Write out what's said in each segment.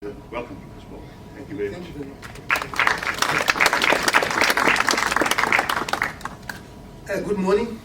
Welcome you as well. Thank you very much. Good morning.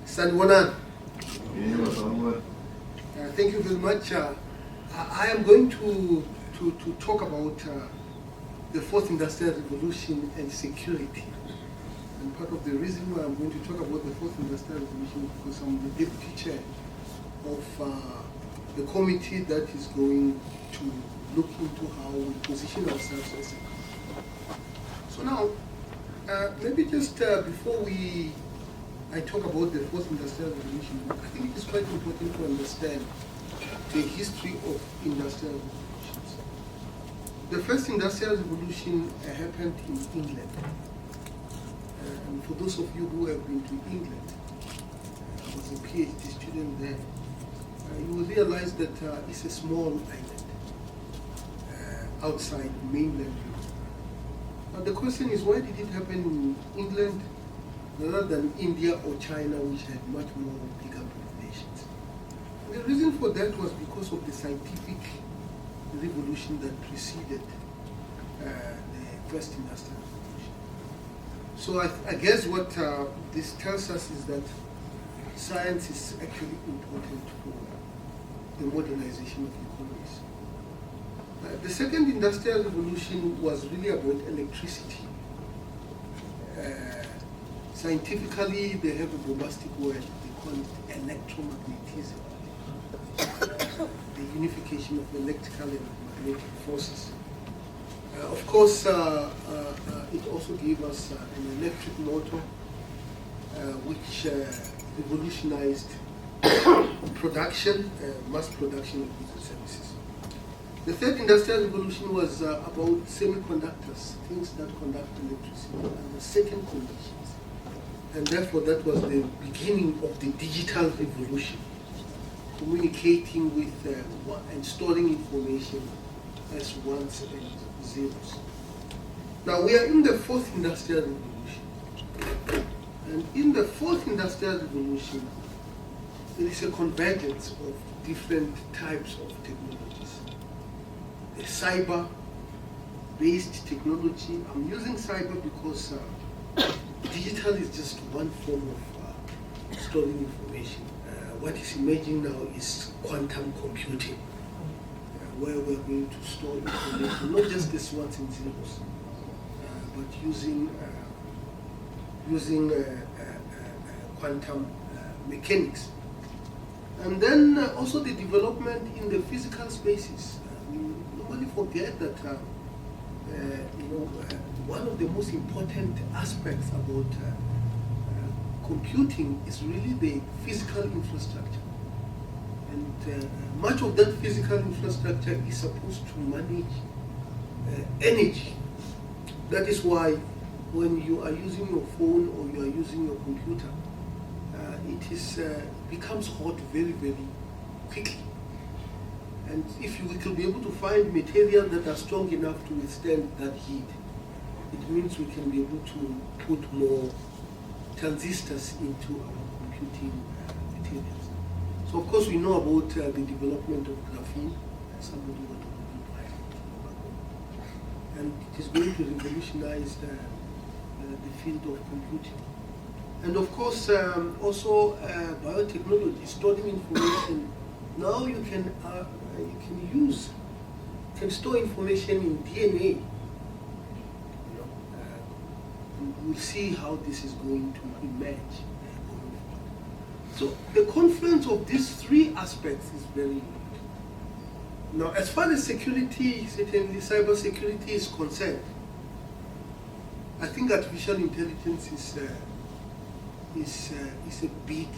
Sanwana. Thank you very much. I am going to talk about the fourth industrial revolution and security. And part of the reason why I'm going to talk about the fourth industrial revolution is because I'm the deputy chair of the committee that is going to look into how we position ourselves as a country. So now, maybe just before I talk about the fourth industrial revolution, I think it is quite important to understand the history of industrial revolutions. The first industrial revolution happened in England. And for those of you who have been to England, I was a PhD student there, you will realize that it's a small island outside mainland Europe. Now the question is, why did it happen in England rather than India or China, which had much more bigger populations? And the reason for that was because of the scientific revolution that preceded the first industrial revolution. So I guess what this tells us is that science is actually important for the modernization of economies. The second industrial revolution was really about electricity. Scientifically, they have a bombastic word, they call it electromagnetism. The unification of electrical and magnetic forces. Of course, it also gave us an electric motor, which revolutionized production, mass production of goods and services. The third industrial revolution was about semiconductors, things that conduct electricity under certain conditions. And therefore that was the beginning of the digital revolution, communicating with and storing information as ones and zeros. Now we are in the fourth industrial revolution. And in the fourth industrial revolution, there is a convergence of different types of technologies. The cyber-based technology, I'm using cyber because digital is just one form of storing information. What is emerging now is quantum computing, where we're going to store information, not just the ones and zeros, but using quantum mechanics. And then also the development in the physical spaces. We normally forget that one of the most important aspects about computing is really the physical infrastructure. And much of that physical infrastructure is supposed to manage energy. That is why when you are using your phone or you are using your computer, it becomes hot very, very quickly. And if we can be able to find material that are strong enough to withstand that heat, it means we can be able to put more transistors into our computing materials. So of course we know about the development of graphene. Somebody went to and it is going to revolutionize the field of computing. And of course, also biotechnology, storing information. Now you can store information in DNA. We'll see how this is going to emerge going forward. So the confluence of these three aspects is very unique. Now, as far as security, certainly cyber security is concerned, I think artificial intelligence is a big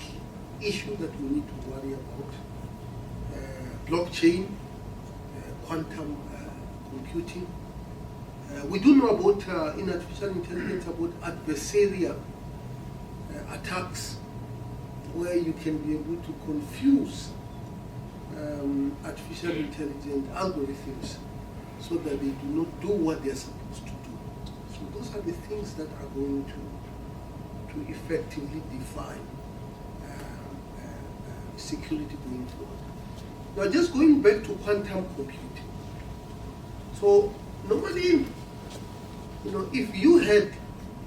issue that we need to worry about. Blockchain, quantum computing. We do know about, in artificial intelligence, about adversarial attacks, where you can be able to confuse artificial intelligence algorithms so that they do not do what they are supposed to do. So those are the things that are going to effectively define security going forward. Now, just going back to quantum computing. So normally, if you had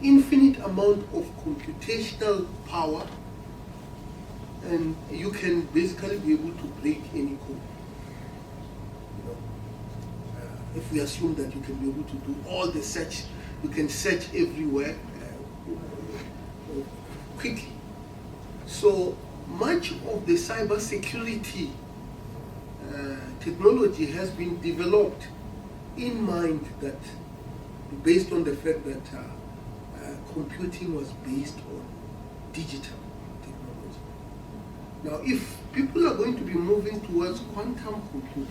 infinite amount of computational power, and you can basically be able to break any code. If we assume that you can be able to do all the search, you can search everywhere quickly. So much of the cybersecurity technology has been developed in mind that, based on the fact that computing was based on digital technology. Now, if people are going to be moving towards quantum computing,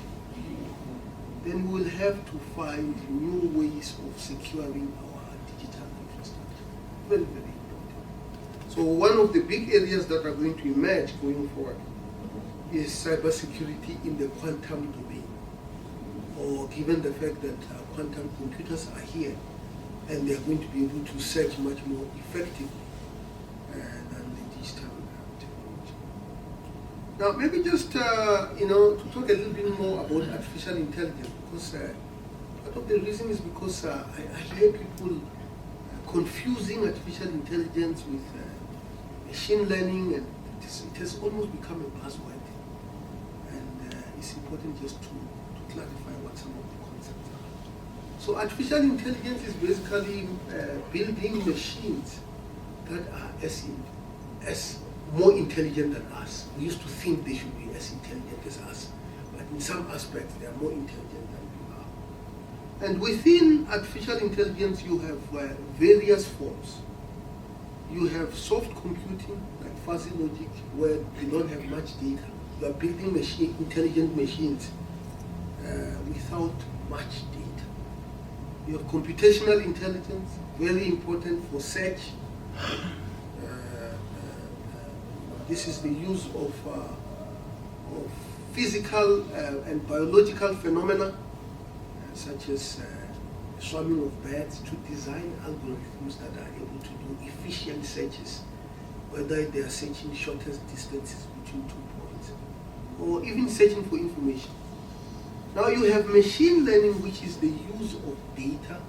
then we'll have to find new ways of securing our digital infrastructure. Very, very important. So one of the big areas that are going to emerge going forward is cybersecurity in the quantum domain, or given the fact that quantum computers are here and they are going to be able to search much more effectively than the digital technology. Now, maybe just to talk a little bit more about artificial intelligence, because part of the reason is because I hear people confusing artificial intelligence with machine learning, and it has almost become a buzzword. And it's important just to clarify what some of the concepts are. So artificial intelligence is basically building machines that are as more intelligent than us. We used to think they should be as intelligent as us, but in some aspects they are more intelligent than we are. And within artificial intelligence you have various forms. You have soft computing, like fuzzy logic, where you don't have much data. You are building intelligent machines without much data. You have computational intelligence, very important for search. This is the use of physical and biological phenomena, such as swarming of birds, to design algorithms that are able to do efficient searches, whether they are searching shortest distances between 2 points, or even searching for information. Now you have machine learning, which is the use of data.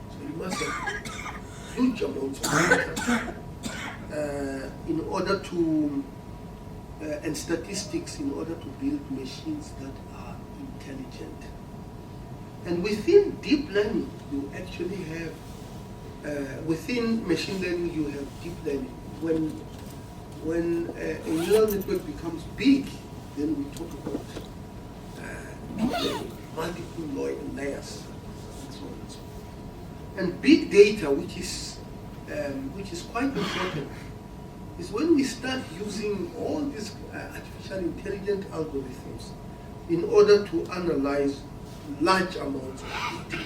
So you must have huge amounts of data in order to, and statistics in order to build machines that are intelligent. And within deep learning, you actually have, within machine learning, you have deep learning. When a neural network becomes big, then we talk about multiple layers, and so on and so on. And big data, which is quite important, is when we start using all these artificial intelligent algorithms in order to analyze large amounts of data.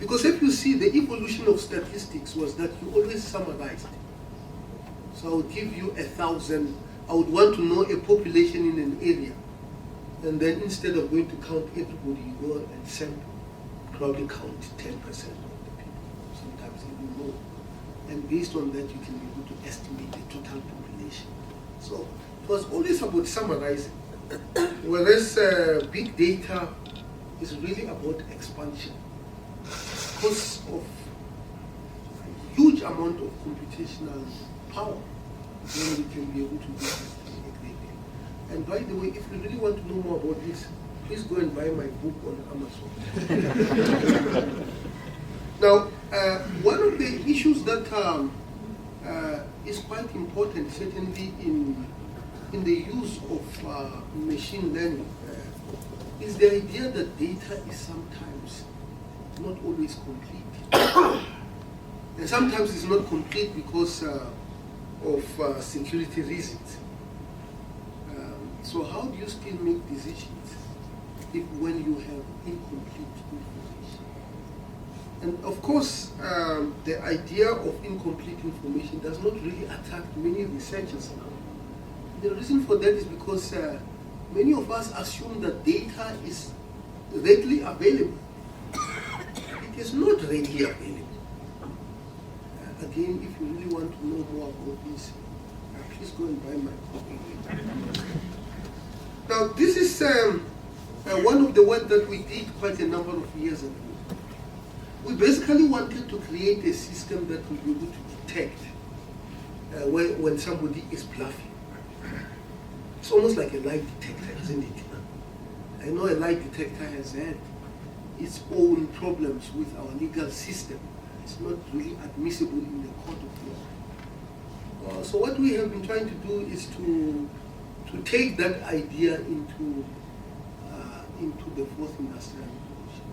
Because if you see, the evolution of statistics was that you always summarized. So I would give you 1,000, I would want to know a population in an area. And then instead of going to count everybody, you go and sample, probably count 10% of the people, sometimes even more. And based on that, you can be able to estimate the total population. So it was always about summarizing. Whereas big data is really about expansion. Because of a huge amount of computational power, then we can be able to do that a great deal. And by the way, if you really want to know more about this, please go and buy my book on Amazon. Now, one of the issues that is quite important, certainly in the use of machine learning, is the idea that data is sometimes not always complete. And sometimes it's not complete because of security reasons. So how do you still make decisions when you have incomplete information? And of course, the idea of incomplete information does not really attract many researchers now. The reason for that is because many of us assume that data is readily available. It is not readily available. Again, if you really want to know more about this, please go and buy my copy. Now, this is one of the work that we did quite a number of years ago. We basically wanted to create a system that would be able to detect when somebody is bluffing. It's almost like a lie detector, isn't it? I know a lie detector has had its own problems with our legal system. It's not really admissible in the court of law. So what we have been trying to do is to take that idea into the fourth industrial revolution.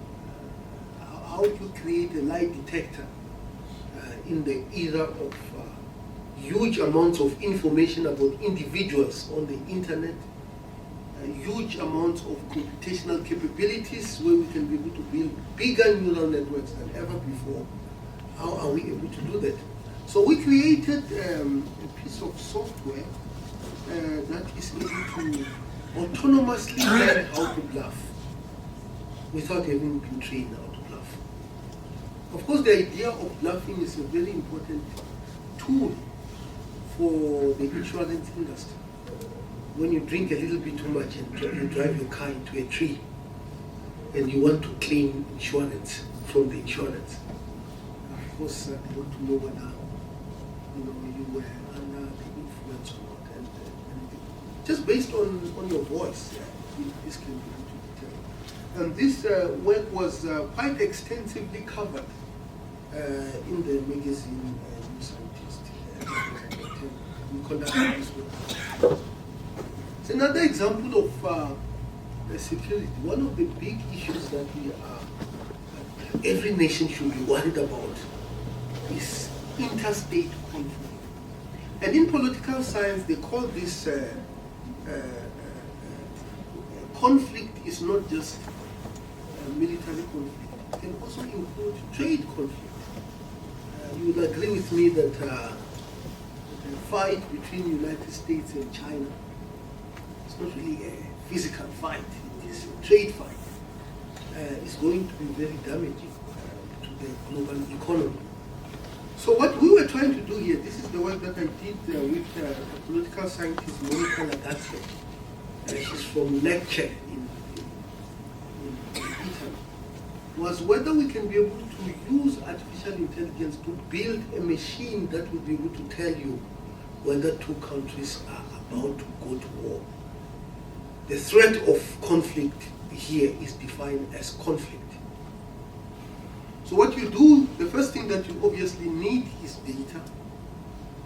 How to create a lie detector in the era of huge amounts of information about individuals on the internet, huge amounts of computational capabilities where we can be able to build bigger neural networks than ever before. How are we able to do that? So we created a piece of software that is able to autonomously learn how to bluff without having been trained how to bluff. Of course, the idea of bluffing is a very important tool for the insurance industry. When you drink a little bit too much and you drive your car into a tree and you want to claim insurance from the insurance, of course, they want to know whether you were under the influence or not. And just based on your voice, this can be able to tell. And this work was quite extensively covered in the magazine New Scientist. We conducted this work. It's another example of security. One of the big issues that every nation should be worried about is interstate conflict. And in political science, they call this conflict is not just military conflict. It can also include trade conflict. You will agree with me that the fight between the United States and China is not really a physical fight, it is a trade fight. It's going to be very damaging to the global economy. So what we were trying to do here, this is the work that I did with the political scientist Monica Lagazzi. She's from Lecce in Italy. Was whether we can be able to use artificial intelligence to build a machine that will be able to tell you whether two countries are about to go to war. The threat of conflict here is defined as conflict. So what you do, the first thing that you obviously need is data.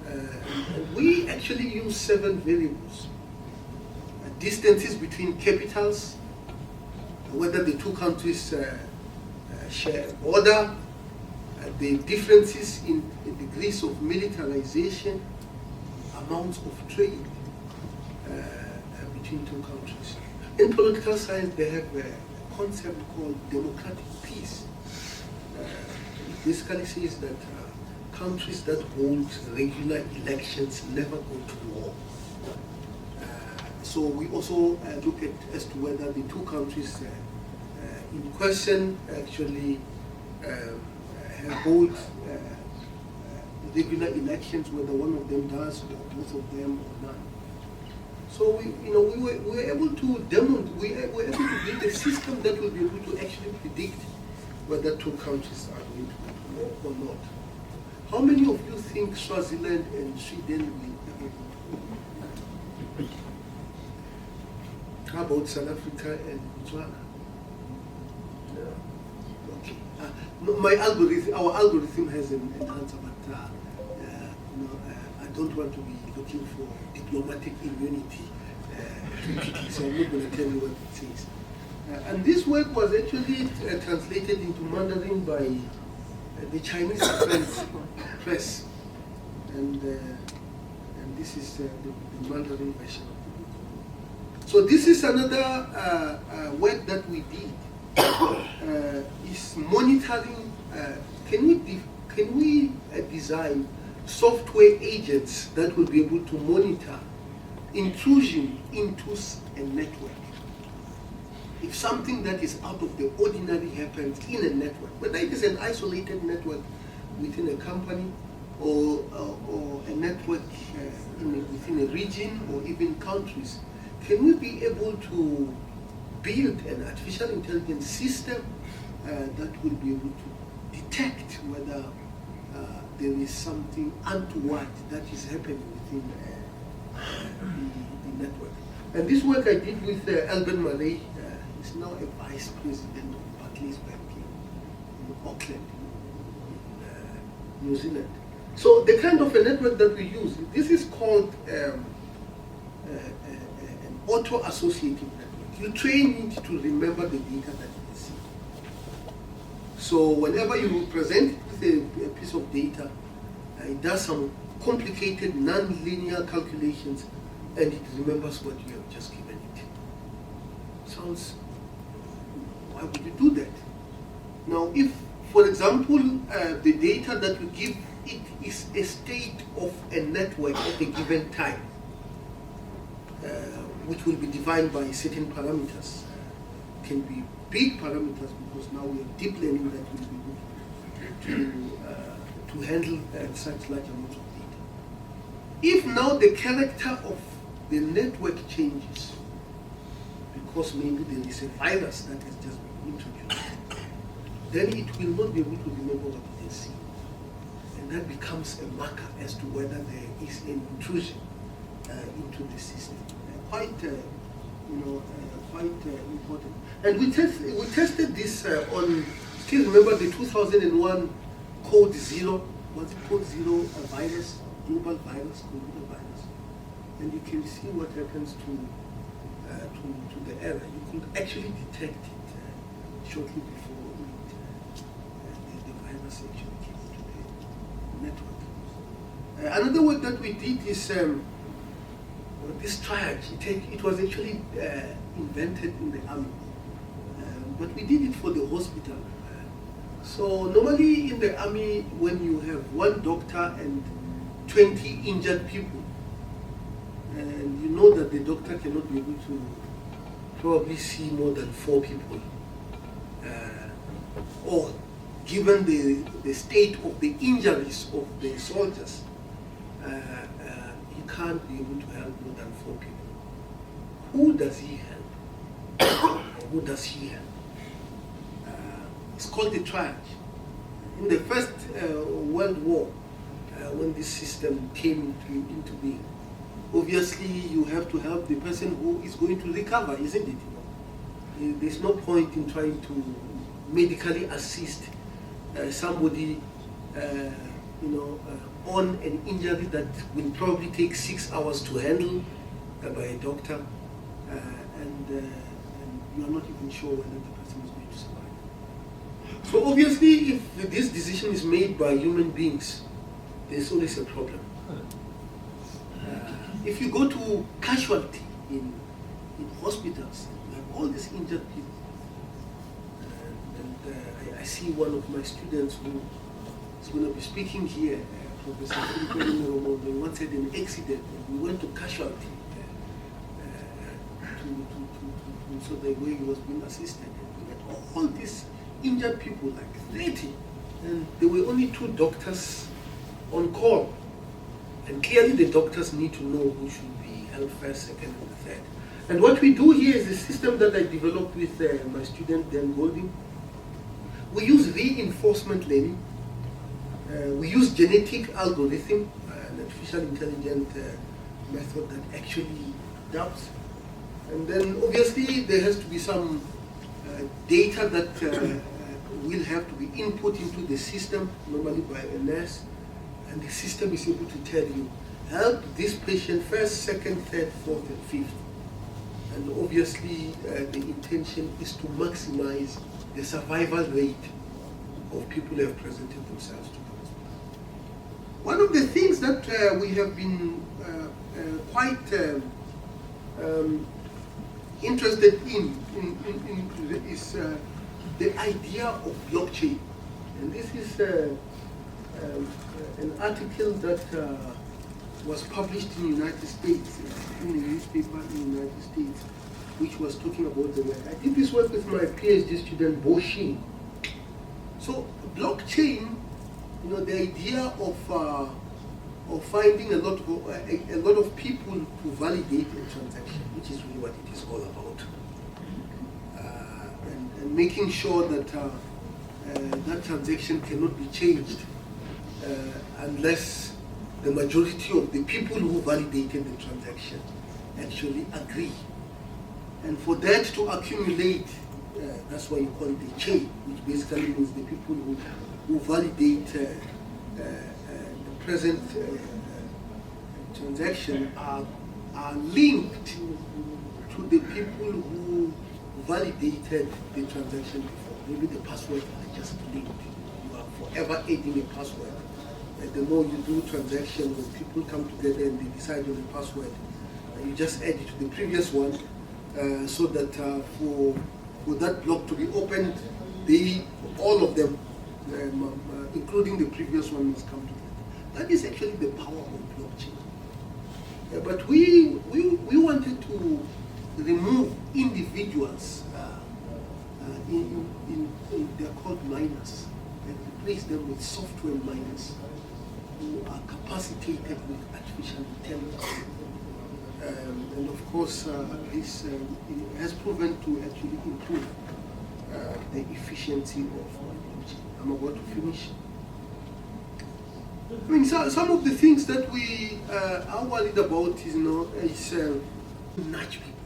And we actually use 7 variables. Distances between capitals, whether the two countries share a border, the differences in the degrees of militarization, amounts of trade between two countries. In political science, they have a concept called democratic peace. It basically says that countries that hold regular elections never go to war. So we also look at as to whether the two countries in question actually hold regular elections, whether one of them does or both of them or none. So we were able to build a system that will be able to actually predict whether two countries are going to go to war or not. How many of you think Swaziland and Sweden will ever go to war? How about South Africa and Botswana? Okay. Our algorithm has an answer, but I don't want to be looking for diplomatic immunity, so I'm not going to tell you what it says. And this work was actually translated into Mandarin by the Chinese press, and this is the Mandarin version of the book. So this is another work that we did. Is monitoring. Can we design software agents that will be able to monitor intrusion into a network? If something that is out of the ordinary happens in a network, whether it is an isolated network within a company or a network within a region or even countries, can we be able to build an artificial intelligence system that will be able to detect whether there is something untoward that is happening within the network. And this work I did with Albert Malay. He's now a vice president of Barclays Bank in Auckland, in New Zealand. So the kind of a network that we use, this is called an auto-associative network. You train it to remember the data that you see. So whenever you present it with a piece of data, it does some complicated non-linear calculations and it remembers what you have just given it. Sounds, why would you do that? Now if, for example, the data that you give it is a state of a network at a given time, which will be defined by certain parameters. Can be big parameters because now we have deep learning that will be able to handle such large amounts of data. If now the character of the network changes, because maybe there is a virus that has just been introduced, then it will not be able to remember what it has seen. And that becomes a marker as to whether there is an intrusion into the system. Quite important. And we tested this on, still remember the 2001 Code Zero, was it Code Zero virus, global virus, computer virus. And you can see what happens to the error. You could actually detect it shortly before the virus actually came into the network. Another work that we did is this triage. It was actually invented in the army, but we did it for the hospital. So normally in the army, when you have one doctor and 20 injured people, and you know that the doctor cannot be able to probably see more than 4 people, or given the state of the injuries of the soldiers, he can't be able to help more than 4 people. Who does he help? Who does he help? It's called the triage. In the First World War, when this system came into being, obviously you have to help the person who is going to recover, isn't it? There's no point in trying to medically assist somebody on an injury that will probably take 6 hours to handle by a doctor, and you are not even sure whether the person is going to survive. So obviously, if this decision is made by human beings, there's always a problem. If you go to casualty in hospitals, you have all these injured people. I see one of my students who is going to be speaking here, Professor Tshilidzi, they once had an accident and we went to casualty so the way he was being assisted. And we had all these injured people, like 30, and there were only 2 doctors on call. And clearly the doctors need to know who should be held first, second, and third. And what we do here is a system that I developed with my student Dan Golding. We use reinforcement learning. We use genetic algorithm, an artificial intelligent method that actually does. And then obviously there has to be some data that will have to be input into the system, normally by a nurse. And the system is able to tell you, help this patient first, second, third, fourth, and fifth. And obviously, the intention is to maximize the survival rate of people who have presented themselves to the hospital. One of the things that we have been quite interested in is the idea of blockchain. And this is an article that was published in the United States, in a newspaper in the United States, which was talking about the work. I did this work with my PhD student, Bo Shin. So blockchain, the idea of or finding a lot of people to validate a transaction, which is really what it is all about, and making sure that that transaction cannot be changed unless the majority of the people who validated the transaction actually agree. And for that to accumulate, that's why you call it a chain, which basically means the people who validate the present transaction are linked to the people who validated the transaction before. Maybe the passwords are just linked. You are forever adding a password. The more you do transactions, when people come together and they decide on a password, you just add it to the previous one, so that for that block to be opened, all of them, including the previous one, must come together. That is actually the power of blockchain. But we wanted to remove individuals. They're called miners, and replace them with software miners who are capacitated with artificial intelligence. And of course, this has proven to actually improve the efficiency of blockchain. I'm about to finish. I mean, some of the things that we are worried about is, nudge people.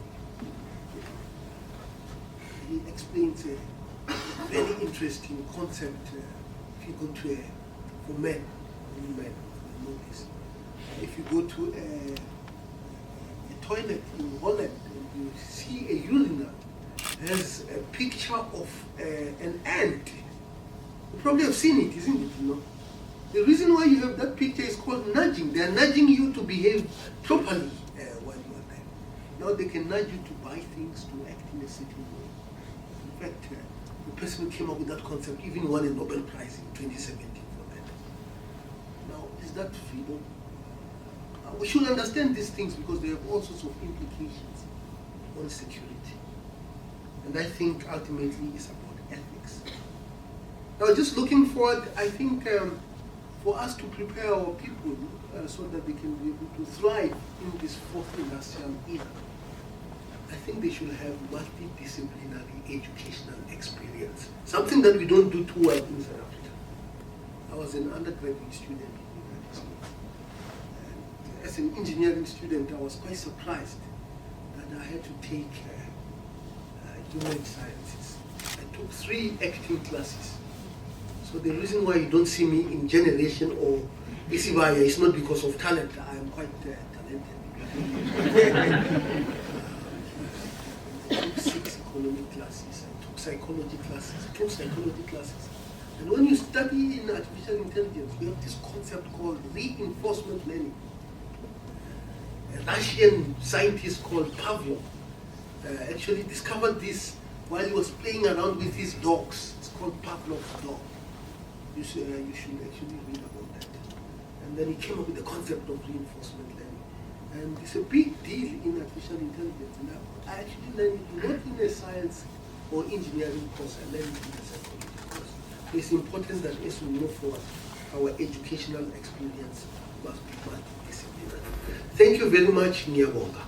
He explains a very interesting concept. If you go to for men, you know this. If you go to a toilet in Holland and you see a urinal, there's a picture of an ant. You probably have seen it, isn't it? The reason why you have that picture is called nudging. They are nudging you to behave properly while you are there. Now they can nudge you to buy things, to act in a certain way. In fact, the person who came up with that concept even won a Nobel Prize in 2017 for that. Now, is that freedom? We should understand these things because they have all sorts of implications on security. And I think ultimately it's about ethics. Now, just looking forward, I think for us to prepare our people so that they can be able to thrive in this fourth industrial era, I think they should have multidisciplinary educational experience, something that we don't do too well in South Africa. I was an undergraduate student in the United States. And as an engineering student, I was quite surprised that I had to take human sciences. I took 3 acting classes. So the reason why you don't see me in generation or Isibaya is not because of talent. I am quite talented. I took 6 economic classes, I took psychology classes, 2 psychology classes. And when you study in artificial intelligence, we have this concept called reinforcement learning. A Russian scientist called Pavlov actually discovered this while he was playing around with his dogs. It's called Pavlov's dog. You should actually read about that. And then he came up with the concept of reinforcement learning. And it's a big deal in artificial intelligence. And I actually learned it not in a science or engineering course, I learned it in a psychology course. So it's important that as we move forward, our educational experience must be multidisciplinary. Thank you very much, Ngiyabonga.